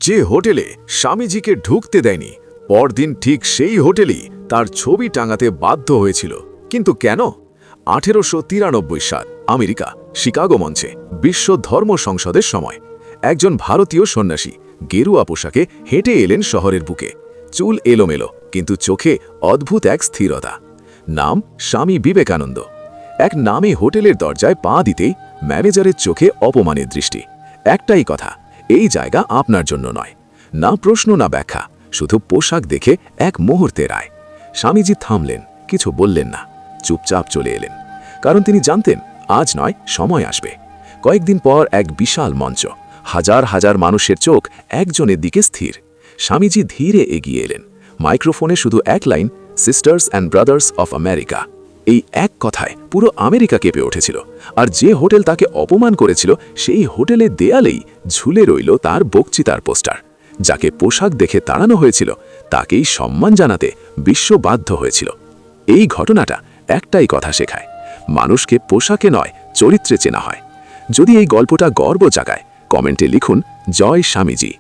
যে হোটেলে স্বামীজিকে ঢুকতে দেয়নি পরদিন ঠিক সেই হোটেলেই তার ছবি টাঙাতে বাধ্য হয়েছিল। কিন্তু কেন? 1893 সাল আমেরিকা শিকাগো মঞ্চে বিশ্ব ধর্ম সংসদের সময় একজন ভারতীয় সন্ন্যাসী গেরুয়া পোশাকে হেঁটে এলেন শহরের বুকে। চুল এলোমেলো, কিন্তু চোখে অদ্ভুত এক স্থিরতা। নাম স্বামী বিবেকানন্দ। এক নামে হোটেলের দরজায় পা দিতেই ম্যানেজারের চোখে অপমানের দৃষ্টি। একটাই কথা, এই জায়গা আপনার জন্য নয়। না প্রশ্ন না ব্যাখ্যা, শুধু পোশাক দেখে এক মুহূর্তের রায়। স্বামীজি থামলেন, কিছু বললেন না, চুপচাপ চলে এলেন। কারণ তিনি জানতেন আজ নয়, সময় আসবে। কয়েকদিন পর এক বিশাল মঞ্চ, হাজার হাজার মানুষের চোখ একজনের দিকে স্থির। স্বামীজি ধীরে এগিয়ে এলেন। মাইক্রোফোনে শুধু এক line, sisters and brothers of America. এই এক কথায় পুরো আমেরিকা কেঁপে উঠেছিল। আর যে হোটেল তাকে অপমান করেছিল সেই হোটেলের দেয়ালেই ঝুলে রইল তার বক্তৃতার পোস্টার। যাকে পোশাক দেখে তাড়ানো হয়েছিল তাকেই সম্মান জানাতে বিশ্ব বাধ্য হয়েছিল। এই ঘটনাটা একটাই কথা শেখায়, মানুষকে পোশাকে নয়, চরিত্রে চেনা হয়। যদি এই গল্পটা গর্ব জাগায়, কমেন্টে লিখুন জয় স্বামীজি।